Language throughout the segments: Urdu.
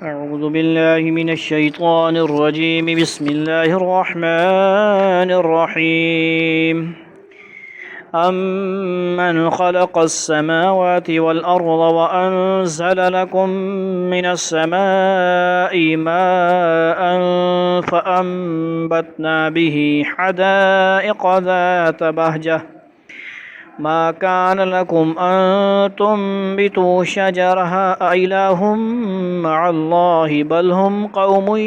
أعوذ بالله من الشيطان الرجيم. بسم الله الرحمن الرحيم. أمن خلق السماوات والأرض وأنزل لكم من السماء ماء فأنبتنا به حدائق ذات بهجة ما كان لكم أن تنبتوا شجرها أإله مع الله بل هم قوم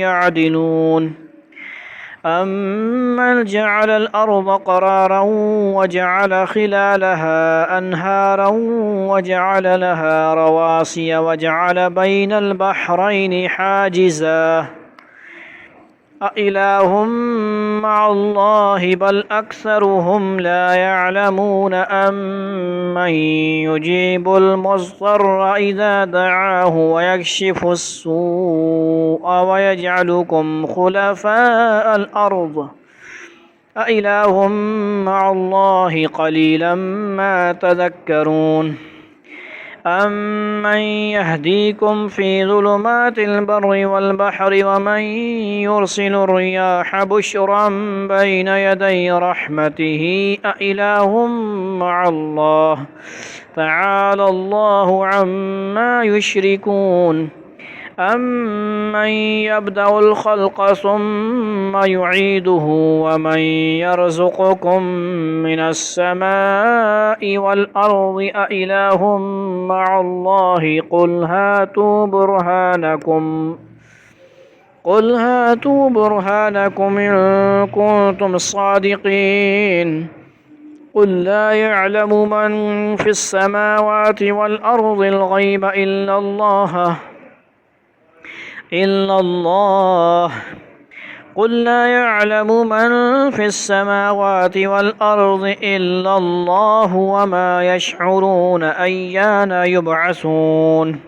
يعدلون. أمن جعل الأرض قرارا وجعل خلالها أنهارا وجعل لها رواسي وجعل بين البحرين حاجزا أإله مع الله بل أكثرهم لا يعلمون. أمن يجيب المضطر إذا دعاه ويكشف السوء ويجعلكم خلفاء الأرض أإله مع الله قليلا ما تذكرون. أمن يهديكم في ظلمات البر والبحر ومن يرسل الرياح بشرا بين يدي رحمته أإله مع الله تعالى الله عما يشركون. أمن يبدأ الخلق ثم يعيده ومن يرزقكم من السماء والأرض أإله مع الله قل هاتوا برهانكم إن كنتم صادقين. قل لا يعلم من في السماوات والأرض الغيب إلا الله. قل لا يعلم من في السماوات والأرض إلا الله وما يشعرون أيان يبعثون.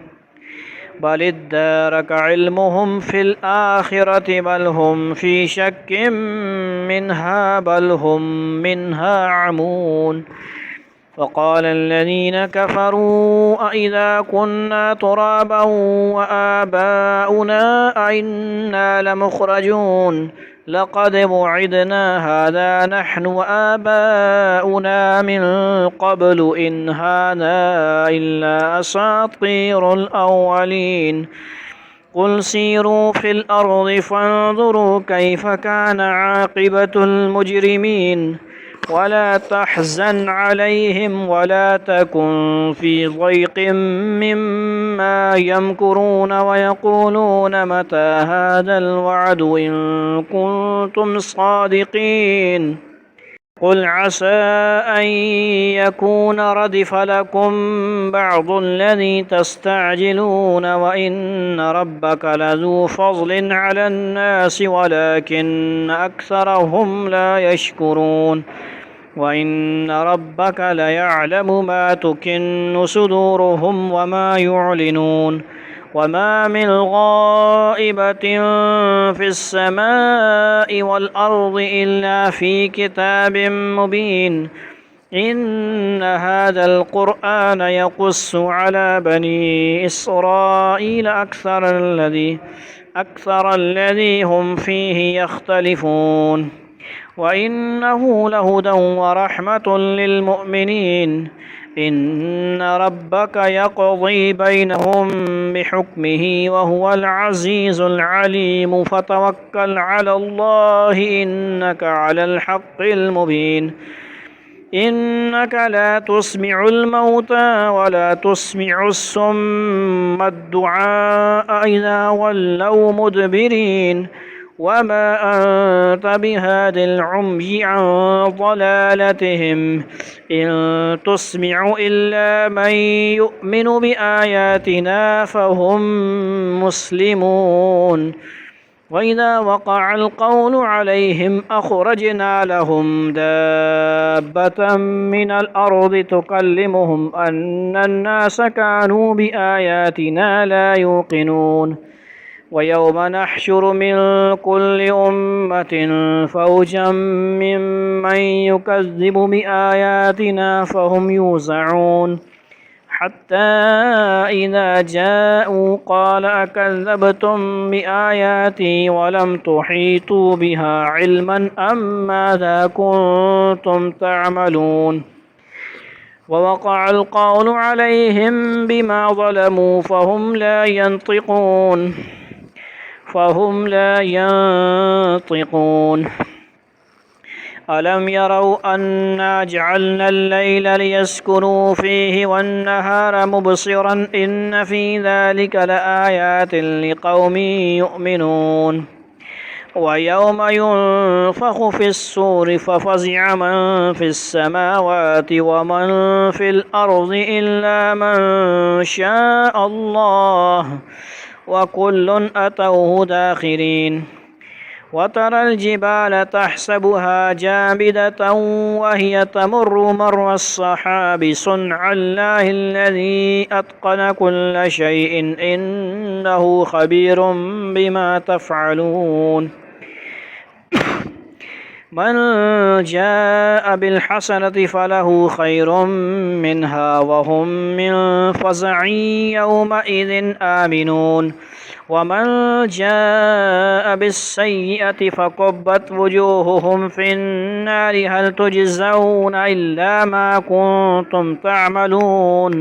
بل ادارك علمهم في الآخرة بل هم في شك منها بل هم منها عمون. فقال الذين كفروا أإذا كنا ترابا وآباؤنا أئنا لمخرجون لقد وعدنا هذا نحن وآباؤنا من قبل إن هذا إلا أساطير الأولين. قل سيروا في الأرض فانظروا كيف كان عاقبة المجرمين ولا تحزن عليهم ولا تكن في ضيق مما يمكرون ويقولون متى هذا الوعد إن كنتم صادقين. قل عسى أن يكون ردف لكم بعض الذي تستعجلون وإن ربك لذو فضل على الناس ولكن أكثرهم لا يشكرون. وإن ربك ليعلم ما تكن صدورهم وما يعلنون. وما من غائبة في السماء والأرض إلا في كتاب مبين. إن هذا القرآن يقص على بني إسرائيل أكثر الذي هم فيه يختلفون وإنه لهدى ورحمة للمؤمنين. إن ربك يقضي بينهم بحكمه وهو العزيز العليم. فتوكل على الله إنك على الحق المبين. إنك لا تسمع الموتى ولا تسمع الصم الدعاء إذا ولوا مدبرين. وما أنت بهاد العمي عن ضلالتهم إن تسمع إلا من يؤمن بآياتنا فهم مسلمون. وإذا وقع القول عليهم أخرجنا لهم دابة من الأرض تكلمهم أن الناس كانوا بآياتنا لا يوقنون. ويوم نحشر من كل أمة فوجا ممن يكذب بآياتنا فهم يوزعون. حتى إذا جاءوا قال أكذبتم بآياتي ولم تحيطوا بها علما أم ماذا كنتم تعملون ووقع القول عليهم بما ظلموا فهم لا ينطقون ألم يروا أنا جعلنا الليل ليسكنوا فيه والنهار مبصرا إن في ذلك لآيات لقوم يؤمنون ويوم ينفخ في الصور ففزع من في السماوات ومن في الأرض إلا من شاء الله وكل أتوه داخرين وترى الجبال تحسبها جامدة وهي تمر مر السحاب صنع الله الذي أتقن كل شيء إنه خبير بما تفعلون من جاء بالحسنة فله خير منها وهم من فزع يومئذ آمنون ومن جاء بالسيئة فكبت وجوههم في النار هل تجزون إلا ما كنتم تعملون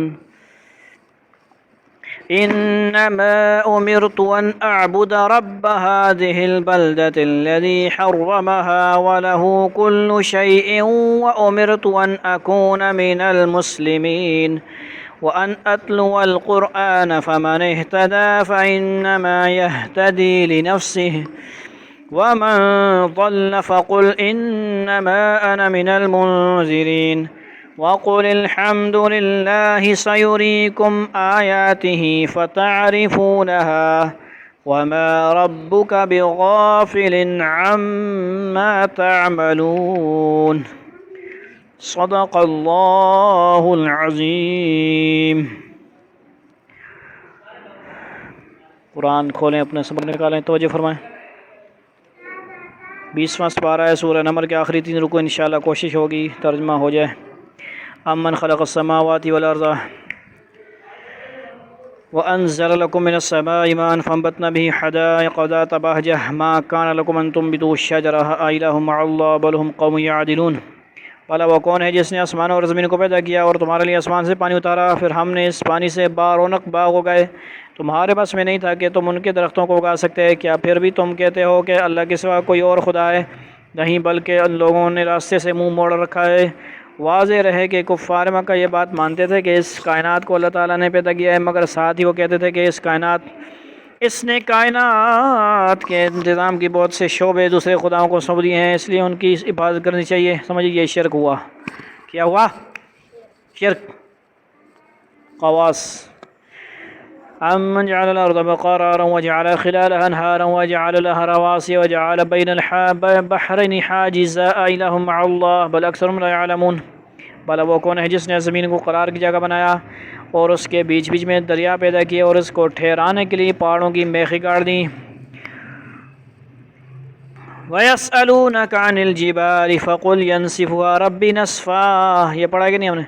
إنما أمرت أن أعبد رب هذه البلدة الذي حرمها وله كل شيء وأمرت أن أكون من المسلمين وأن أتلو القرآن فمن اهتدى فإنما يهتدي لنفسه ومن ضل فقل إنما أنا من المنذرين وقل الحمد لله سيريكم آياته فتعرفونها وما ربك بغافل عما تعملون صدق اللہ العظیم۔ قرآن کھولیں، اپنے سبق نکالیں، توجہ فرمائیں۔ 20واں سپارہ ہے سورہ نمل کے آخری 3 رکوع انشاءاللہ کوشش ہوگی ترجمہ ہو جائے۔ امن خلق السماوات والارض وانزل لكم من السماء ماء فانبتنا به حدائق ذات بهجة ما كان لكم ان تنبتوا الشجرة أإله مع الله بل هم قوم يعدلون۔ والا وہ کون ہے جس نے آسمان اور زمین کو پیدا کیا اور تمہارے لیے آسمان سے پانی اتارا، پھر ہم نے اس پانی سے رونق باغ اگائے، تمہارے بس میں نہیں تھا کہ تم ان کے درختوں کو اگا سکتے، کیا پھر بھی تم کہتے ہو کہ اللہ کے سوا کوئی اور خدا ہے؟ نہیں، بلکہ ان لوگوں نے راستے سے منہ موڑ رکھا ہے۔ واضح رہے کہ کفار مکہ یہ بات مانتے تھے کہ اس کائنات کو اللہ تعالیٰ نے پیدا کیا ہے، مگر ساتھ ہی وہ کہتے تھے کہ اس نے کائنات کے انتظام کی بہت سے شعبے دوسرے خداؤں کو سونپ دیے ہیں، اس لیے ان کی حفاظت کرنی چاہیے۔ سمجھیے یہ شرک ہوا۔ کیا ہوا؟ شرک۔ قواس امن جعل الارض قرارا وجعل خلالها انهارا وجعل لها رواسي وجعل بين البحرين حاجزا أإله مع الله بل اکثرهم لا يعلمون۔ بھلا وہ کون ہے جس نے زمین کو قرار کی جگہ بنایا اور اس کے بیچ بیچ میں دریا پیدا کیے اور اس کو ٹھہرانے کے لیے پہاڑوں کی میخیں گاڑ دیں۔ وَيَسْأَلُونَكَ عَنِ الْجِبَالِ فَقُلْ يَنسِفُهَا رَبِّي نَسْفًا۔ یہ پڑھا کہ نہیں ہم نے؟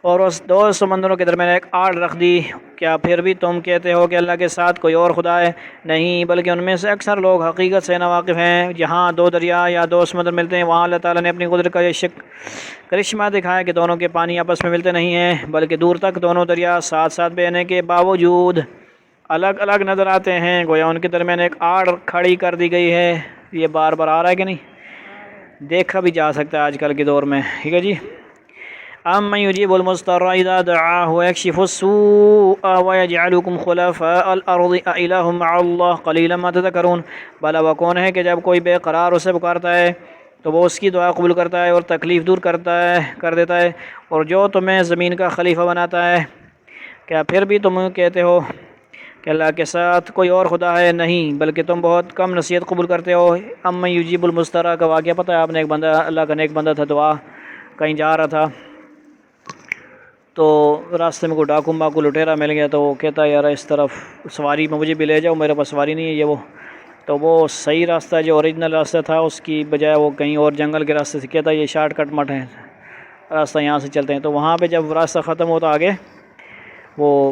اور اس 2 سمندروں کے درمیان ایک آڑ رکھ دی، کیا پھر بھی تم کہتے ہو کہ اللہ کے ساتھ کوئی اور خدا ہے؟ نہیں، بلکہ ان میں سے اکثر لوگ حقیقت سے ناواقف ہیں۔ جہاں 2 دریا یا 2 سمندر ملتے ہیں وہاں اللہ تعالیٰ نے اپنی قدرت کا یہ کرشمہ دکھایا کہ دونوں کے پانی آپس میں ملتے نہیں ہیں، بلکہ دور تک دونوں دریا ساتھ ساتھ بہنے کے باوجود الگ الگ نظر آتے ہیں، گویا ان کے درمیان ایک آڑ کھڑی کر دی گئی ہے۔ یہ بار بار آ رہا ہے کہ نہیں؟ دیکھا بھی جا سکتا ہے آج کل کے دور میں، ٹھیک ہے جی۔ امن یجیب المضطر اذا دعاہ ویکشف السوء ویجعلکم خلفاء الارض اإلہ مع اللہ قلیلا ما تذکرون۔ بھلا وہ کون ہے کہ جب کوئی بے قرار اسے پکارتا ہے تو وہ اس کی دعا قبول کرتا ہے اور تکلیف دور کر دیتا ہے، اور جو تمہیں زمین کا خلیفہ بناتا ہے، کیا پھر بھی تم کہتے ہو کہ اللہ کے ساتھ کوئی اور خدا ہے؟ نہیں، بلکہ تم بہت کم نصیحت قبول کرتے ہو۔ امن یجیب المضطر کا واقعہ پتہ ہے آپ نے؟ ایک بندہ، اللہ کا نیک بندہ تھا، دعا کہیں جا رہا تھا تو راستے میں کوئی ڈاکو لٹیرا مل گیا، تو وہ کہتا یار اس طرف سواری میں مجھے بھی لے جاؤ، میرے پاس سواری نہیں ہے یہ وہ۔ تو وہ صحیح راستہ جو اوریجنل راستہ تھا اس کی بجائے وہ کہیں اور جنگل کے راستے سے کہتا یہ شارٹ کٹ مٹ ہے، راستہ یہاں سے چلتے ہیں۔ تو وہاں پہ جب راستہ ختم ہوتا آگے وہ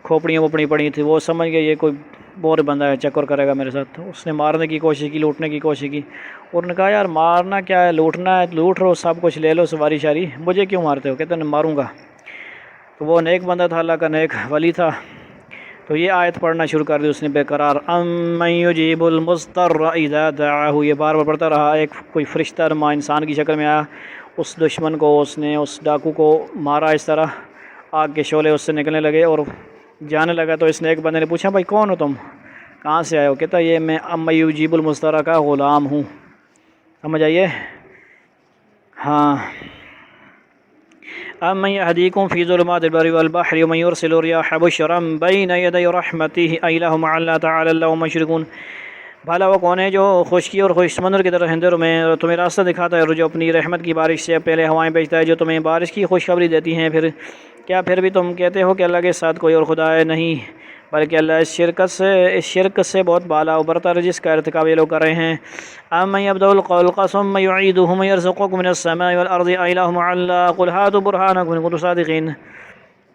کھوپڑیاں ووپڑی پڑی تھی، وہ سمجھ گئے یہ کوئی بور بندہ ہے، چکر کرے گا میرے ساتھ، اس نے مارنے کی کوشش کی، لوٹنے کی کوشش کی، اور نے کہا یار مارنا کیا ہے، لوٹنا ہے لوٹ رہو، سب کچھ لے لو سواری شاری، مجھے کیوں مارتے ہو؟ کہتے ہیں ماروں گا۔ تو وہ نیک بندہ تھا، اللہ کا نیک ولی تھا، تو یہ آیت پڑھنا شروع کر دی اس نے بے قرار، امن یجیب المضطر اذا دعاہ، یہ بار بار پڑھتا رہا۔ ایک کوئی فرشتہ نما انسان کی شکل میں آیا، اس دشمن کو، اس نے اس ڈاکو کو مارا، اس طرح آگ کے شعلے اس سے نکلنے لگے اور جانے لگا۔ تو اس نے ایک بندے نے پوچھا بھائی کون ہو تم، کہاں سے آئے ہو؟ کہتا یہ میں امن یجیب المضطر کا غلام ہوں۔ سمجھ آئیے؟ ہاں، امن یہدیکم فی ظلمات البر والبحر ومن یرسل الرياح بشرا بین یدی رحمتہ الہ مع اللہ تعالی اللہ مشرکون، بھلا وہ کون ہے جو خشکی اور خشک سمندر کی طرح اندھیروں میں تمہیں راستہ دکھاتا ہے، اور جو اپنی رحمت کی بارش سے پہلے ہوائیں بھیجتا ہے، جو تمہیں بارش کی خوشخبری دیتی ہیں، پھر بھی تم کہتے ہو کہ اللہ کے ساتھ کوئی اور خدا ہے؟ نہیں، بلکہ اللہ اس شرک سے بہت بالا و برتر ہے جس کا ارتکاب یہ لوگ کر رہے ہیں۔ امن یبدأ الخلق ثم یعیدہ من یرزقکم من السماء والارض الہ مع اللہ قل ہاتوا برہانکم ان کنتم صادقین،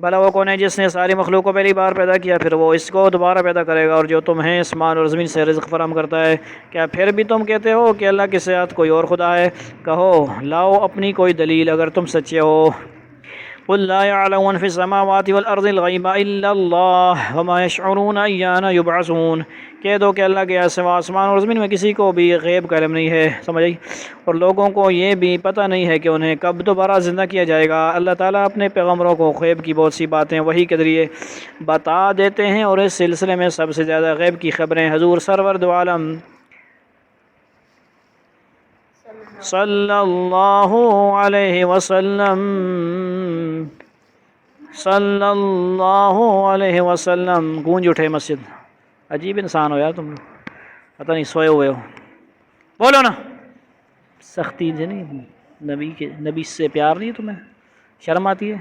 بھلا وہ کون ہے جس نے ساری مخلوق کو پہلی بار پیدا کیا، پھر وہ اس کو دوبارہ پیدا کرے گا، اور جو تمہیں آسمان اور زمین سے رزق فراہم کرتا ہے، کیا پھر بھی تم کہتے ہو کہ اللہ کے ساتھ کوئی اور خدا ہے؟ کہو لاؤ اپنی کوئی دلیل اگر تم سچے ہو۔ قل لا يعلم من في السماوات والارض الغیب الا اللہ وما يشعرون ایان یبعثون، کہہ دو کہ اللہ کے سوا آسمان اور زمین میں کسی کو بھی غیب کا علم نہیں ہے، سمجھ آئی؟ اور لوگوں کو یہ بھی پتہ نہیں ہے کہ انہیں کب دوبارہ زندہ کیا جائے گا۔ اللہ تعالیٰ اپنے پیغمبروں کو غیب کی بہت سی باتیں وحی کے ذریعے بتا دیتے ہیں، اور اس سلسلے میں سب سے زیادہ غیب کی خبریں حضور سرور دو عالم صلی اللہ علیہ وسلم گونج اٹھے مسجد۔ عجیب انسان ہو یار تم لوگ، پتہ نہیں سوئے ہوئے ہو، بولو نا، سختی سے نہیں، نبی سے پیار نہیں ہے تمہیں؟ شرم آتی ہے؟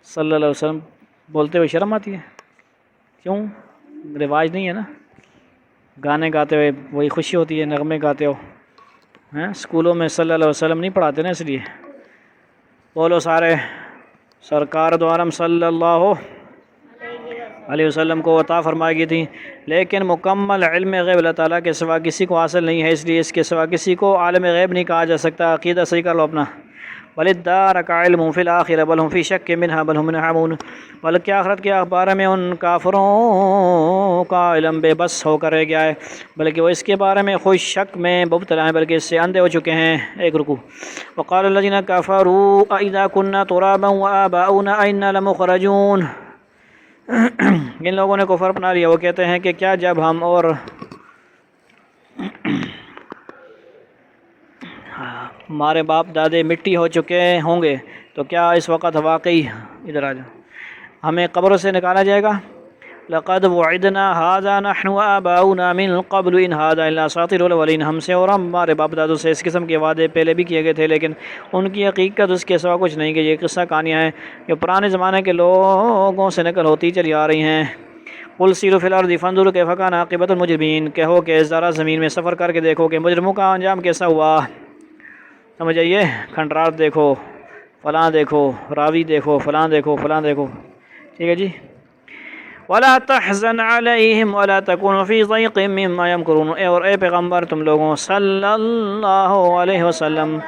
صلی اللہ علیہ وسلم بولتے ہوئے شرم آتی ہے؟ کیوں؟ رواج نہیں ہے نا، گانے گاتے ہوئے وہی خوشی ہوتی ہے، نغمے گاتے ہو ہیں، اسکولوں میں صلی اللہ علیہ وسلم نہیں پڑھاتے نا، اس لیے بولو سارے، سرکار دو عالم صلی اللہ علیہ وسلم کو عطا فرمائی گئی تھی، لیکن مکمل علم غیب اللہ تعالیٰ کے سوا کسی کو حاصل نہیں ہے، اس لیے اس کے سوا کسی کو عالم غیب نہیں کہا جا سکتا۔ عقیدہ صحیح کر لو اپنا۔ بل ادارک علم فی الآخرہ بل ہم فی شک منہا بل ہم منہا عمون، بلکہ آخرت کے بارے میں ان کافروں کا علم بے بس ہو کر رہ گیا ہے، بلکہ وہ اس کے بارے میں خوش شک میں مبتلا ہیں، بلکہ اس سے اندھے ہو چکے ہیں۔ ایک رکوع۔ وقال الذین کفروا اذا کنا ترابا وآباؤنا انا لمخرجون، جن لوگوں نے کفر اپنا لیا وہ کہتے ہیں کہ کیا جب ہم اور ہمارے باپ دادے مٹی ہو چکے ہوں گے تو کیا اس وقت واقعی ادھر آ جاؤ ہمیں قبر سے نکالا جائے گا؟ لقد وعدنا هذا نحن وآباؤنا من قبل ان هذا الا اساطير الاولين، ہم سے اور ہمارے باپ دادوں سے اس قسم کے وعدے پہلے بھی کیے گئے تھے، لیکن ان کی حقیقت اس کے سوا کچھ نہیں، کہ یہ قصہ کہانیاں ہیں جو پرانے زمانے کے لوگوں سے نقل ہوتی چلی آ رہی ہیں۔ قل سیروا فی الارض فانظروا کیف کان عاقبۃ المجرمین، کہو کہ ذرا زمین میں سفر کر کے دیکھو کہ مجرموں کا انجام کیسا ہوا۔ سمجھ آئیے؟ کھنڈرات دیکھو، فلاں دیکھو، راوی دیکھو، فلاں دیکھو، فلاں دیکھو، ٹھیک ہے جی۔ ولا تحزن علیہم ولا تکن فی ضیق مما یمکرون، اور اے پیغمبر تم لوگوں صلی اللہ علیہ وسلم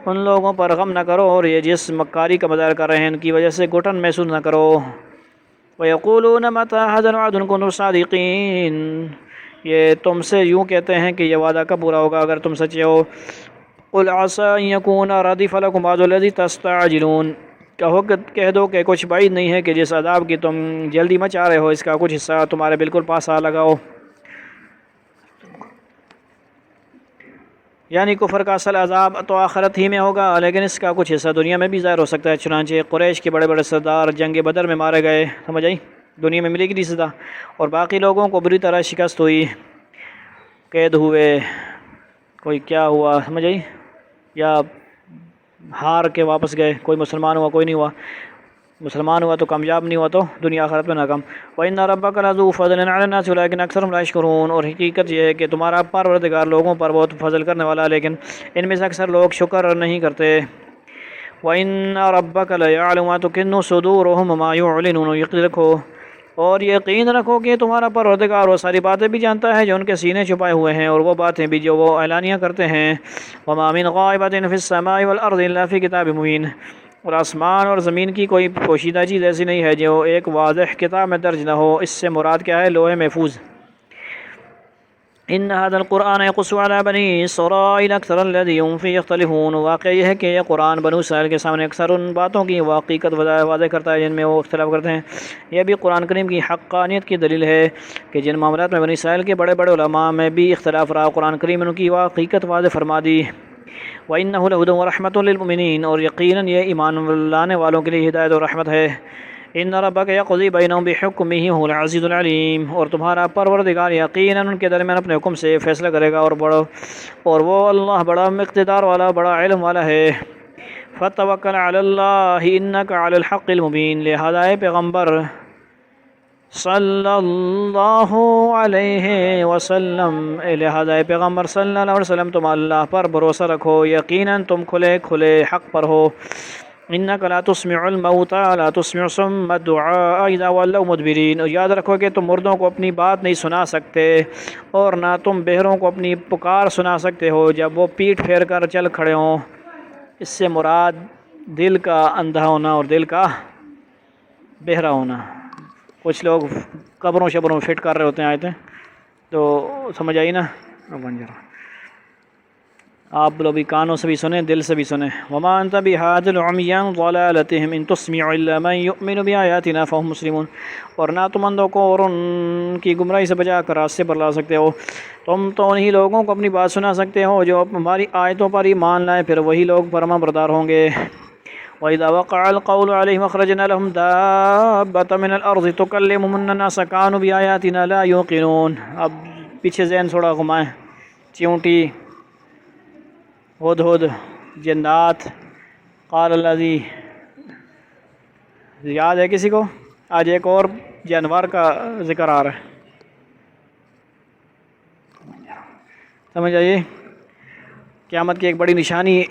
ان لوگوں پر غم نہ کرو، اور یہ جس مکاری کا مظاہرہ کر رہے ہیں ان کی وجہ سے گھٹن محسوس نہ کرو۔ وَيَقُولُونَ مَتَىٰ هَٰذَا الْوَعْدُ إِن كُنتُمْ صَادِقِينَ، یہ تم سے یوں کہتے ہیں کہ یہ وعدہ کب پورا ہوگا اگر تم سچے ہو۔ قُلْ عَسَىٰ أَن يَكُونَ رَدِفَ لَكُمْ بَعْضُ الَّذِي تَسْتَعْجِلُونَ، کہہ دو کہ کچھ بعید نہیں ہے کہ جس عذاب کی تم جلدی مچا رہے ہو اس کا کچھ حصہ تمہارے بالکل پاس آ لگا ہو۔ یعنی کفر کا اصل عذاب تو آخرت ہی میں ہوگا، لیکن اس کا کچھ حصہ دنیا میں بھی ظاہر ہو سکتا ہے۔ چنانچہ قریش کے بڑے بڑے سردار جنگ بدر میں مارے گئے، سمجھ آئی؟ دنیا میں ملے گی نہیں سزا، اور باقی لوگوں کو بری طرح شکست ہوئی، قید ہوئے، کوئی کیا ہوا، سمجھ آئی؟ یا ہار کے واپس گئے، کوئی مسلمان ہوا کوئی نہیں ہوا، مسلمان ہوا تو کامیاب نہیں ہوا تو دنیا آخرت میں ناکام۔ وَإِنَّ رَبَّكَ لَذُو فَضْلٍ عَلَى النَّاسِ وَلَٰكِنَّ أَكْثَرَهُمْ لَا يَشْكُرُونَ، اور حقیقت یہ ہے کہ تمہارا پروردگار لوگوں پر بہت فضل کرنے والا ہے، لیکن ان میں سے اکثر لوگ شکر نہیں کرتے۔ وَإِنَّ رَبَّكَ لَيَعْلَمُ مَا تُكِنُّ صُدُورُهُمْ وَمَا يُعْلِنُونَ، یقین رکھو اور یقین رکھو کہ تمہارا پروردگار وہ ساری باتیں بھی جانتا ہے جو ان کے سینے چھپائے ہوئے ہیں، اور وہ باتیں بھی جو وہ اعلانیہ کرتے ہیں۔ وَمَا مِنْ غَائِبَةٍ فِي السَّمَاءِ وَالْأَرْضِ إِلَّا فِي كِتَابٍ مُبِينٍ، اور آسمان اور زمین کی کوئی پوشیدہ چیز ایسی نہیں ہے جو ایک واضح کتاب میں درج نہ ہو۔ اس سے مراد کیا ہے؟ لوح محفوظ۔ ان هذا القرآن يقص على بني اسرائيل اکثر الذي هم فيه يختلفون، واقعہ یہ ہے کہ یہ قرآن بنو اسرائیل کے سامنے اکثر ان باتوں کی حقیقت واضح کرتا ہے جن میں وہ اختلاف کرتے ہیں۔ یہ بھی قرآن کریم کی حقانیت کی دلیل ہے کہ جن معاملات میں بنی اسرائیل کے بڑے بڑے علماء میں بھی اختلاف رہا، قرآن کریم ان کی حقیقت واضح فرما دی۔ وَإِنَّهُ لَهُدًى وَرَحْمَةٌ لِّلْمُؤْمِنِينَ، اور یقیناً یہ ایمان لانے والوں کے لیے ہدایت اور رحمت ہے۔ ان ربک یقضی بینہم بحکمہ هو العزیز العلیم، اور تمہارا پروردگار یقیناً ان کے درمیان اپنے حکم سے فیصلہ کرے گا، اور وہ اللہ بڑا اقتدار والا، بڑا علم والا ہے۔ فتوکل علی اللہ انک علی الحق المبین، لہذا اے پیغمبر صلی اللہ علیہ وسلم، لہذا اے پیغمبر صلی اللہ علیہ وسلم تم اللہ پر بھروسہ رکھو، یقیناً تم کھلے کھلے حق پر ہو۔ انک لا تسمع الموتى لا تسمع صم الدعاء اذا ولوا مدبرین، اور یاد رکھو کہ تم مردوں کو اپنی بات نہیں سنا سکتے، اور نہ تم بہروں کو اپنی پکار سنا سکتے ہو جب وہ پیٹ پھیر کر چل کھڑے ہوں۔ اس سے مراد دل کا اندھا ہونا اور دل کا بہرا ہونا۔ کچھ لوگ قبروں شبروں فٹ کر رہے ہوتے ہیں آیتیں، تو سمجھ آئی نا؟ بن جا آپ لوگ بھی کانوں سے بھی سنیں، دل سے بھی سنیں۔ وما انت بهاد العمي عن ضلالتهم ان تسمع الا من يؤمن بآياتنا فهم مسلمون، اور نہ تم اندھوں کو اور ان کی گمراہی سے بچا کر راستے پر لا سکتے ہو، تم تو انہی لوگوں کو اپنی بات سنا سکتے ہو جو ہماری آیتوں پر ایمان لائیں، پھر وہی لوگ فرما بردار ہوں گے۔ وَإِذَا وَقَعَ الْقَوْلُ عَلَيْهِمْ أَخْرَجْنَا لَهُمْ دَابَّةً مِنَ الْأَرْضِ تُكَلِّمُهُمْ أَنَّ النَّاسَ كَانُوا بِآيَاتِنَا لَا يُوقِنُونَ۔ اب پیچھے ذہن تھوڑا گھمائیں، چیونٹی، ہدہد، جنات، قال الذی، یاد ہے کسی کو؟ آج ایک اور جانور کا ذکر آ رہا ہے، سمجھ آئیے؟ قیامت کی ایک بڑی نشانی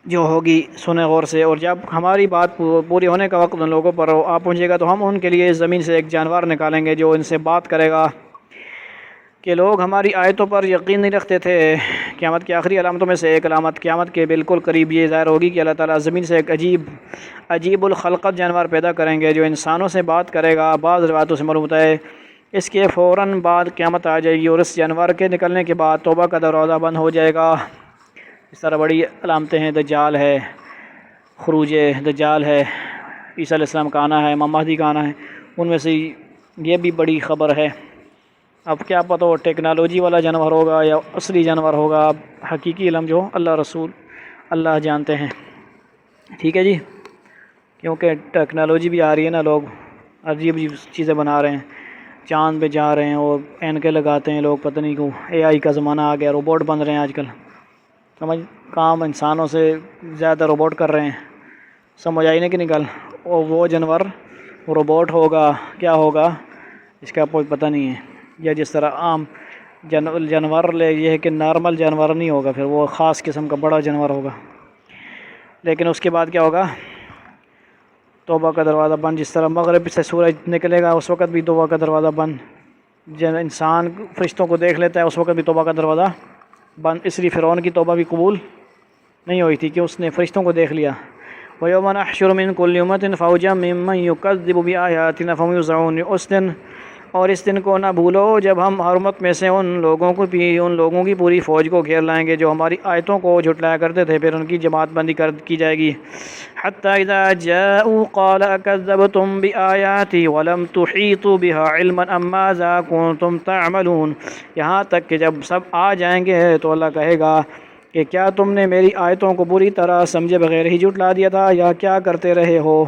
جو ہوگی، سنیں غور سے، اور جب ہماری بات پوری ہونے کا وقت ان لوگوں پر آ پہنچے گا تو ہم ان کے لیے زمین سے ایک جانور نکالیں گے جو ان سے بات کرے گا کہ لوگ ہماری آیتوں پر یقین نہیں رکھتے تھے۔ قیامت کی آخری علامتوں میں سے ایک علامت قیامت کے بالکل قریب یہ ظاہر ہوگی کہ اللہ تعالیٰ زمین سے ایک عجیب الخلقت جانور پیدا کریں گے جو انسانوں سے بات کرے گا۔ بعض روایتوں سے معلوم ہوتا ہے اس کے فوراً بعد قیامت آ جائے گی، اور اس جانور کے نکلنے کے بعد توبہ کا دروازہ بند ہو جائے گا۔ اس طرح بڑی علامتیں ہیں، دجال ہے، خروج دجال ہے، عیسیٰ علیہ السلام کا آنا ہے، امام مہدی کا آنا ہے، ان میں سے یہ بھی بڑی خبر ہے۔ اب کیا پتہ وہ ٹیکنالوجی والا جانور ہوگا یا اصلی جانور ہوگا، اب حقیقی علم جو اللہ رسول اللہ جانتے ہیں۔ ٹھیک ہے جی، کیونکہ ٹیکنالوجی بھی آ رہی ہے نا، لوگ عجیب عجیب چیزیں بنا رہے ہیں، چاند پہ جا رہے ہیں اور اینکیں لگاتے ہیں لوگ، پتہ نہیں کو اے آئی کا زمانہ آ گیا، روبوٹ بن رہے ہیں آج کل، سمجھ کام انسانوں سے زیادہ روبوٹ کر رہے ہیں، سمجھ آئی نہیں کہ نکل، اور وہ جانور روبوٹ ہوگا کیا ہوگا اس کا کوئی پتہ نہیں ہے، یا جس طرح عام جانور لے یہ ہے کہ نارمل جانور نہیں ہوگا، پھر وہ خاص قسم کا بڑا جانور ہوگا۔ لیکن اس کے بعد کیا ہوگا؟ توبہ کا دروازہ بند، جس طرح مغرب سے سورج نکلے گا اس وقت بھی توبہ کا دروازہ بند، جب انسان فرشتوں کو دیکھ لیتا ہے اس وقت بھی توبہ کا دروازہ بند۔ اس لیے فرعون کی توبہ بھی قبول نہیں ہوئی تھی کہ اس نے فرشتوں کو دیکھ لیا۔ وَيَوْمَ نَحْشُرُ مِنْ كُلِّ أُمَّةٍ فَوْجًا مِّمَّن يُكَذِّبُ بِآيَاتِنَا فَهُمْ يُوزَعُونَ، اس دن، اور اس دن کو نہ بھولو جب ہم ہر امت میں سے ان لوگوں کی پوری فوج کو گھیر لائیں گے جو ہماری آیتوں کو جھٹلایا کرتے تھے، پھر ان کی جماعت بندی کی جائے گی۔ حَتَّى إِذَا جَاءُوا قَالَ أَكَذَّبْتُمْ بِآيَاتِي وَلَمْ تُحِيطُوا بِهَا عِلْمًا أَمْ مَاذَا كُنتُمْ تَعْمَلُونَ، یہاں تک کہ جب سب آ جائیں گے تو اللہ کہے گا کہ کیا تم نے میری آیتوں کو پوری طرح سمجھے بغیر ہی جھٹلا دیا تھا یا کیا کرتے رہے ہو؟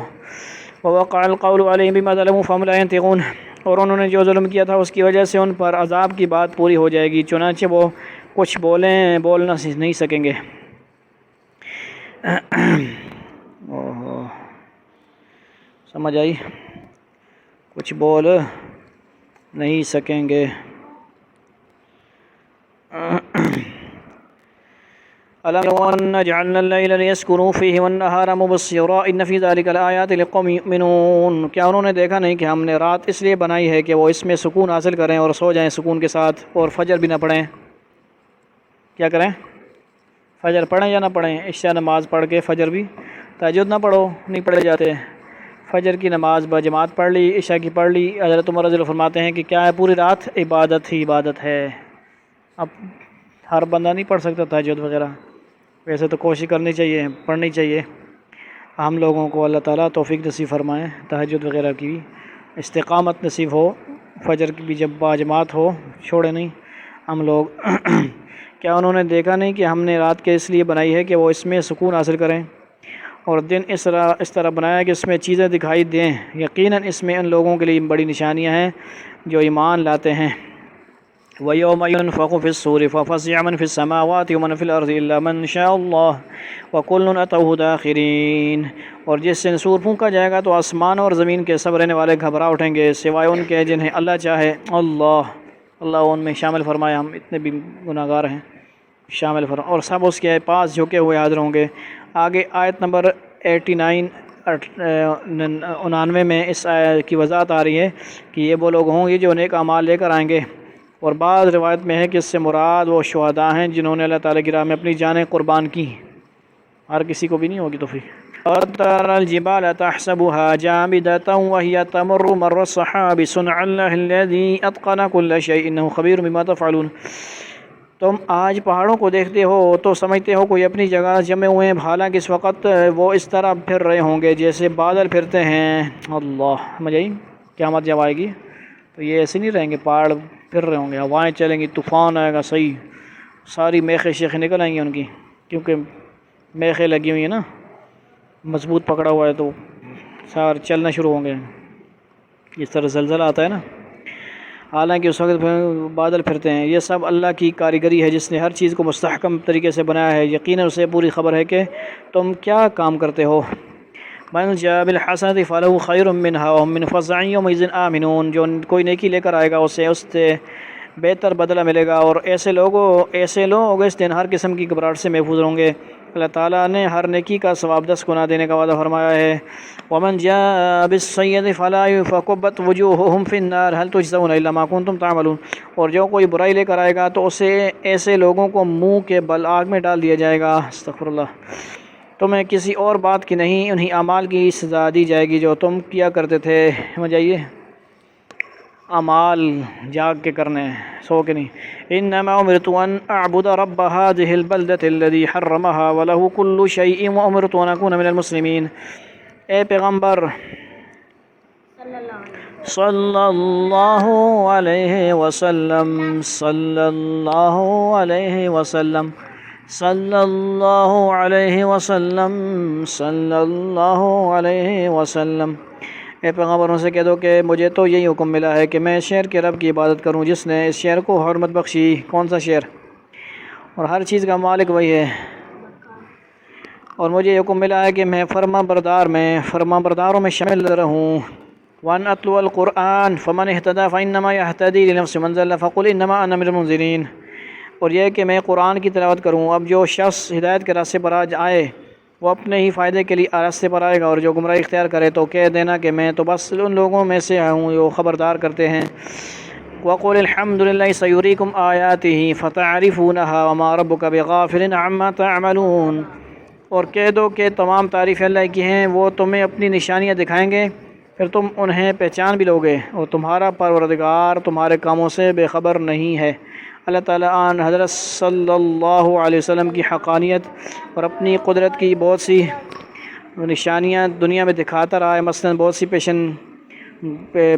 وَوَقَعَ الْقَوْلُ عَلَيْهِمْ بِمَا ظَلَمُوا فَهُمْ لَا يَنطِقُونَ، اور انہوں نے جو ظلم کیا تھا اس کی وجہ سے ان پر عذاب کی بات پوری ہو جائے گی، چنانچہ وہ کچھ بولنا نہیں سکیں گے۔ سمجھ آئی؟ کچھ بول نہیں سکیں گے۔ ألم يروا أنا جعلنا الليل ليسكنوا فيه والنهار مبصرا إن في ذلك لآيات لقوم يؤمنون، کیا انہوں نے دیکھا نہیں کہ ہم نے رات اس لیے بنائی ہے کہ وہ اس میں سکون حاصل کریں اور سو جائیں سکون کے ساتھ، اور فجر بھی نہ پڑھیں؟ کیا کریں؟ فجر پڑھیں یا نہ پڑھیں؟ عشاء نماز پڑھ کے فجر بھی، تہجد نہ پڑھو، نہیں پڑھے جاتے، فجر کی نماز بجماعت پڑھ لی، عشاء کی پڑھ لی۔ حضرت عمر رضی اللہ عنہ فرماتے ہیں کہ کیا ہے، پوری رات عبادت ہی عبادت ہے۔ اب ہر بندہ نہیں پڑھ سکتا تہجد وغیرہ، ویسے تو کوشش کرنی چاہیے، پڑھنی چاہیے۔ ہم لوگوں کو اللہ تعالیٰ توفیق نصیب فرمائے، تہجد وغیرہ کی استقامت نصیب ہو، فجر کی بھی جب باجماعت ہو، چھوڑے نہیں ہم لوگ۔ کیا انہوں نے دیکھا نہیں کہ ہم نے رات کے اس لیے بنائی ہے کہ وہ اس میں سکون حاصل کریں، اور دن اس طرح بنایا کہ اس میں چیزیں دکھائی دیں، یقیناً اس میں ان لوگوں کے لیے بڑی نشانیاں ہیں جو ایمان لاتے ہیں۔ وَيَوْمَ يُنفَخُ فِي الصُّورِ فَفَزِعَ مَنْ فِي السَّمَاوَاتِ وَمَنْ فِي الْأَرْضِ إِلَّا مَنْ شَاءَ اللَّهُ وَكُلٌّ أَتَوْهُ دَاخِرِينَ، اور جس دن سور پھونکا جائے گا تو آسمان اور زمین کے سب رہنے والے گھبرا اٹھیں گے سوائے ان کے جنہیں اللہ چاہے۔ اللہ ان میں شامل فرمائے، ہم اتنے بھی گناہ گار ہیں، شامل فرمائے، اور سب اس کے پاس جھکے ہوئے حاضر ہوں گے۔ آگے آیت نمبر 99 میں اس آیت کی وضاحت آ رہی ہے کہ یہ وہ لوگ ہوں گے جو نیک اعمال لے کر آئیں گے، اور بعض روایت میں ہے کہ اس سے مراد وہ شہداء ہیں جنہوں نے اللہ تعالیٰ کی راہ میں اپنی جانیں قربان کی۔ ہر کسی کو بھی نہیں ہوگی توفیق۔ وَتَرَى الْجِبَالَ تَحْسَبُهَا جَامِدَةً وَهِيَ تَمُرُّ مَرَّ السَّحَابِ صُنْعَ اللَّهِ الَّذِي أَتْقَنَ كُلَّ شَيْءٍ إِنَّهُ خَبِيرٌ بِمَا تَفْعَلُونَ، تم آج پہاڑوں کو دیکھتے ہو تو سمجھتے ہو کوئی اپنی جگہ جمے ہوئے ہیں، حالانکہ اس وقت وہ اس طرح پھر رہے ہوں گے جیسے بادل پھرتے ہیں۔ اللہ سمجھ آئی؟ قیامت جب آئے گی تو یہ ایسے نہیں رہیں گے، پہاڑ پھر رہے ہوں گے، ہوائیں چلیں گی، طوفان آئے گا، صحیح ساری میخیں شیخیں نکل آئیں گی ان کی، کیونکہ میخیں لگی ہوئی ہیں نا، مضبوط پکڑا ہوا ہے تو سارے چلنا شروع ہوں گے، اس طرح زلزلہ آتا ہے نا، حالانکہ اس وقت بادل پھرتے ہیں۔ یہ سب اللہ کی کاریگری ہے جس نے ہر چیز کو مستحکم طریقے سے بنایا ہے، یقیناً اسے پوری خبر ہے کہ تم کیا کام کرتے ہو۔ مَنْ جَاءَ بِالْحَسَنَةِ فَلَهُ خَيْرٌ مِّنْهَا وَهُم مِّنْ فَزَعٍ يَوْمَئِذٍ آمِنُونَ، جو کوئی نیکی لے کر آئے گا اسے اس سے بہتر بدلہ ملے گا، اور ایسے لوگ اس دن ہر قسم کی گھبراہٹ سے محفوظ ہوں گے۔ اللہ تعالیٰ نے ہر نیکی کا ثواب 10 گنا دینے کا وعدہ فرمایا ہے۔ وَمَنْ جَاءَ بِالسَّيِّئَةِ فَلَا فَكُبَّتْ وُجُوهُهُمْ فِي النَّارِ هَلْ تُجْزَوْنَ إِلَّا مَا كُنتُمْ تَعْمَلُونَ، اور جو کوئی برائی لے کر آئے گا تو اسے ایسے لوگوں کو منہ کے بل آگ میں ڈال دیا جائے گا، استغفر اللہ، تمہیں کسی اور بات کی نہیں، انہیں اعمال کی سزا دی جائے گی جو تم کیا کرتے تھے۔ سمجھ آئیے؟ اعمال جاگ کے کرنے، سو کے نہیں۔ انما امرت ان اعبد رب هذه البلدة الذي حرمها وله كل شيء وامرت ان اكون من المسلمين، اے پیغمبر صلی اللہ علیہ وسلم، صلی اللہ علیہ وسلم، صلی اللہ علیہ وسلم، صلی اللہ علیہ وسلم، اے پیغمبروں سے کہہ دو کہ مجھے تو یہی حکم ملا ہے کہ میں اس شہر کے رب کی عبادت کروں جس نے اس شہر کو حرمت بخشی۔ کون سا شہر؟ اور ہر چیز کا مالک وہی ہے، اور مجھے حکم ملا ہے کہ میں فرما برداروں میں شامل رہوں۔ وَأَنْ أَتْلُوَ الْقُرْآنَ فَمَنِ اهْتَدَىٰ فَإِنَّمَا يَهْتَدِي لِنَفْسِهِ وَمَنْ ضَلَّ فَقُلْ إِنَّمَا أَنَا مِنَ الْمُنذِرِينَ، اور یہ کہ میں قرآن کی تلاوت کروں، اب جو شخص ہدایت کے راستے پر آج آئے وہ اپنے ہی فائدے کے لیے راستے پر آئے گا، اور جو گمراہی اختیار کرے تو کہہ دینا کہ میں تو بس ان لوگوں میں سے ہوں جو خبردار کرتے ہیں۔ وَقُلِ الْحَمْدُ لِلَّهِ سَيُرِيكُمْ آيَاتِهِ فَتَعْرِفُونَهَا وَمَا رَبُّكَ بِغَافِلٍ عَمَّا تَعْمَلُونَ، اور کہہ دو کہ تمام تعریفیں اللہ کی ہیں، وہ تمہیں اپنی نشانیاں دکھائیں گے، پھر تم انہیں پہچان بھی لوگے، اور تمہارا پروردگار تمہارے کاموں سے بے خبر نہیں ہے۔ اللہ تعالیٰ آن حضرت صلی اللہ علیہ وسلم کی حقانیت اور اپنی قدرت کی بہت سی نشانیاں دنیا میں دکھاتا رہا ہے، مثلاً بہت سی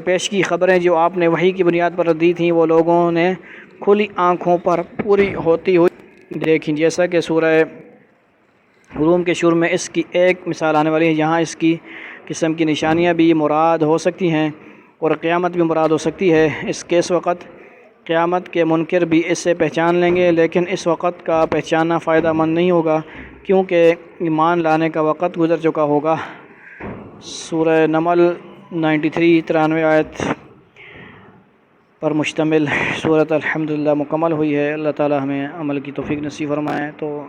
پیش کی خبریں جو آپ نے وحی کی بنیاد پر دی تھیں وہ لوگوں نے کھلی آنکھوں پر پوری ہوتی ہوئی دیکھیں، جیسا کہ سورہ روم کے شروع میں اس کی ایک مثال آنے والی ہے، یہاں اس کی قسم کی نشانیاں بھی مراد ہو سکتی ہیں اور قیامت بھی مراد ہو سکتی ہے۔ اس وقت قیامت کے منکر بھی اس سے پہچان لیں گے، لیکن اس وقت کا پہچاننا فائدہ مند نہیں ہوگا کیونکہ ایمان لانے کا وقت گزر چکا ہوگا۔ سورہ نمل 93 آیت پر مشتمل سورۃ الحمدللہ مکمل ہوئی ہے۔ اللہ تعالی ہمیں عمل کی توفیق نصیب فرمائے۔ تو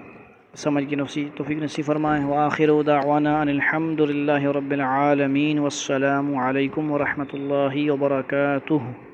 سمجھ کی توفیق نصیب فرمائیں۔ وآخر دعوانا ان الحمد للہ رب العالمین، والسلام علیکم ورحمۃ اللہ وبرکاتہ۔